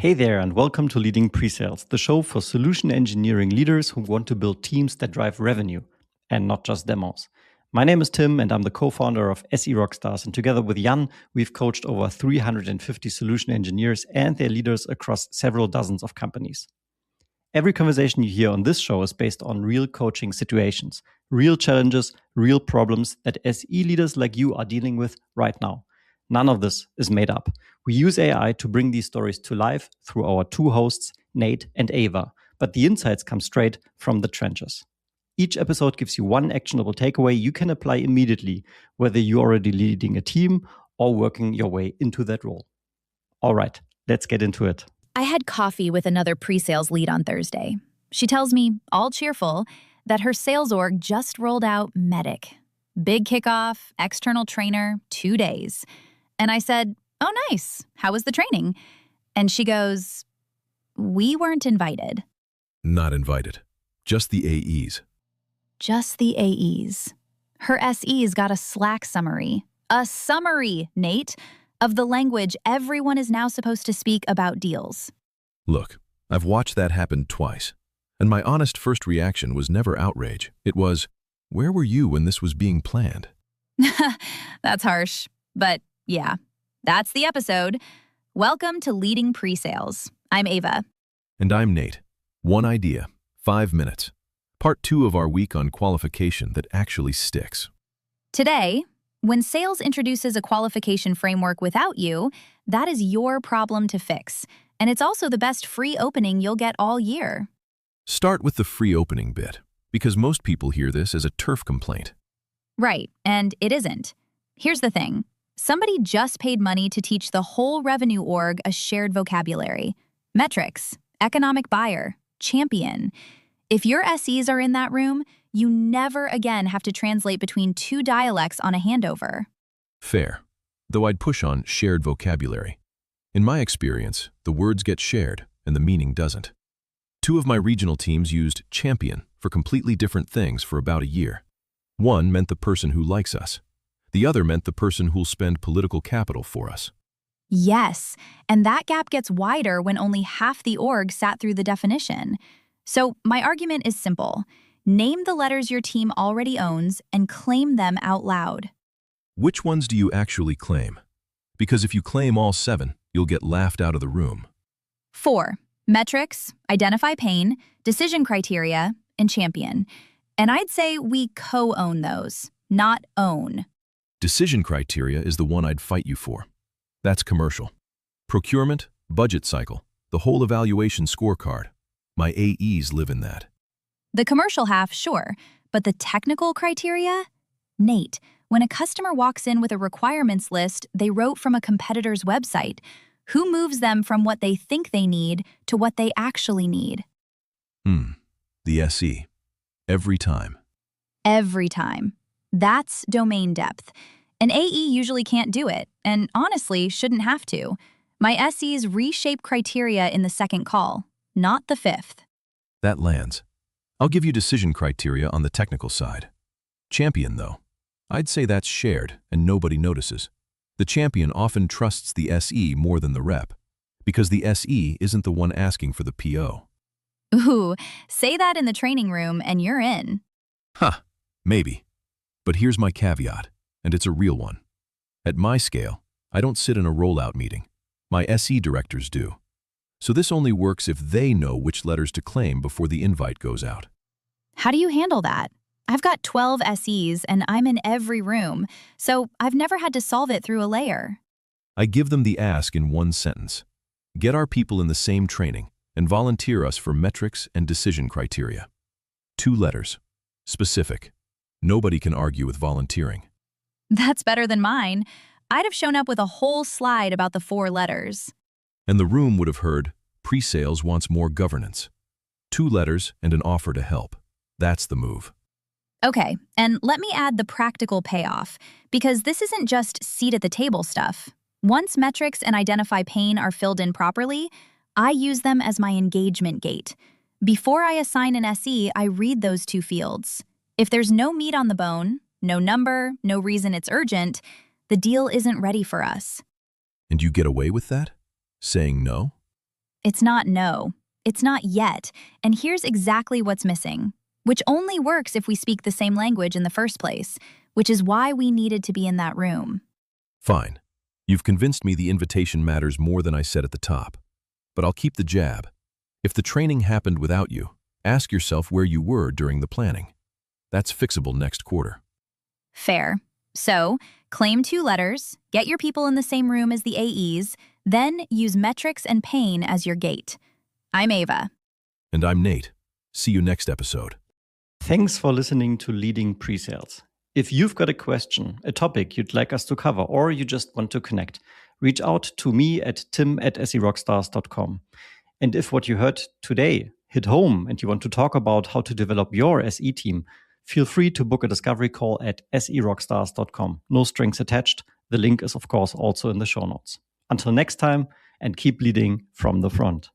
Hey there, and welcome to Leading PreSales, the show for solution engineering leaders who want to build teams that drive revenue and not just demos. My name is Tim, and I'm the co-founder of SE Rockstars. And together with Jan, we've coached over 350 solution engineers and their leaders across several dozens of companies. Every conversation you hear on this show is based on real coaching situations, real challenges, real problems that SE leaders like you are dealing with right now. None of this is made up. We use AI to bring these stories to life through our two hosts, Nate and Ava, but the insights come straight from the trenches. Each episode gives you one actionable takeaway you can apply immediately, whether you're already leading a team or working your way into that role. All right, let's get into it. I had coffee with another pre-sales lead on Thursday. She tells me, all cheerful, that her sales org just rolled out MEDDICC. Big kickoff, external trainer, 2 days. And I said, oh, nice. How was the training? And she goes, we weren't invited. Not invited. Just the AEs. Just the AEs. Her SEs got a Slack summary. A summary, Nate, of the language everyone is now supposed to speak about deals. Look, I've watched that happen twice. And my honest first reaction was never outrage. It was, where were you when this was being planned? That's harsh. But yeah, that's the episode. Welcome to Leading PreSales. I'm Ava. And I'm Nate. One idea, 5 minutes. Part 2 of our week on qualification that actually sticks. Today, when sales introduces a qualification framework without you, that is your problem to fix. And it's also the best free opening you'll get all year. Start with the free opening bit, because most people hear this as a turf complaint. Right, and it isn't. Here's the thing. Somebody just paid money to teach the whole revenue org a shared vocabulary. Metrics, economic buyer, champion. If your SEs are in that room, you never again have to translate between two dialects on a handover. Fair, though I'd push on shared vocabulary. In my experience, the words get shared and the meaning doesn't. 2 of my regional teams used champion for completely different things for about a year. One meant the person who likes us. The other meant the person who'll spend political capital for us. Yes, and that gap gets wider when only half the org sat through the definition. So my argument is simple. Name the letters your team already owns and claim them out loud. Which ones do you actually claim? Because if you claim all 7, you'll get laughed out of the room. 4. Metrics, identify pain, decision criteria, and champion. And I'd say we co-own those, not own. Decision criteria is the one I'd fight you for. That's commercial. Procurement, budget cycle, the whole evaluation scorecard. My AEs live in that. The commercial half, sure, but the technical criteria? Nate, when a customer walks in with a requirements list they wrote from a competitor's website, who moves them from what they think they need to what they actually need? The SE. Every time. Every time. That's domain depth. An AE usually can't do it, and honestly shouldn't have to. My SEs reshape criteria in the second call, not the 5th. That lands. I'll give you decision criteria on the technical side. Champion, though. I'd say that's shared and nobody notices. The champion often trusts the SE more than the rep, because the SE isn't the one asking for the PO. Ooh, say that in the training room and you're in. Maybe. But here's my caveat, and it's a real one. At my scale, I don't sit in a rollout meeting. My SE directors do. So this only works if they know which letters to claim before the invite goes out. How do you handle that? I've got 12 SEs and I'm in every room, so I've never had to solve it through a layer. I give them the ask in one sentence. Get our people in the same training and volunteer us for metrics and decision criteria. 2 letters. Specific. Nobody can argue with volunteering. That's better than mine. I'd have shown up with a whole slide about the 4 letters. And the room would have heard, pre-sales wants more governance. 2 letters and an offer to help. That's the move. Okay, and let me add the practical payoff, because this isn't just seat-at-the-table stuff. Once metrics and identify pain are filled in properly, I use them as my engagement gate. Before I assign an SE, I read those 2 fields. If there's no meat on the bone, no number, no reason it's urgent, the deal isn't ready for us. And you get away with that? Saying no? It's not no. It's not yet. And here's exactly what's missing, which only works if we speak the same language in the first place, which is why we needed to be in that room. Fine. You've convinced me the invitation matters more than I said at the top. But I'll keep the jab. If the training happened without you, ask yourself where you were during the planning. That's fixable next quarter. Fair. So, claim 2 letters, get your people in the same room as the AEs, then use metrics and pain as your gate. I'm Ava. And I'm Nate. See you next episode. Thanks for listening to Leading Presales. If you've got a question, a topic you'd like us to cover, or you just want to connect, reach out to me at tim@serockstars.com. And if what you heard today hit home and you want to talk about how to develop your SE team, feel free to book a discovery call at serockstars.com. No strings attached. The link is, of course, also in the show notes. Until next time, and keep leading from the front.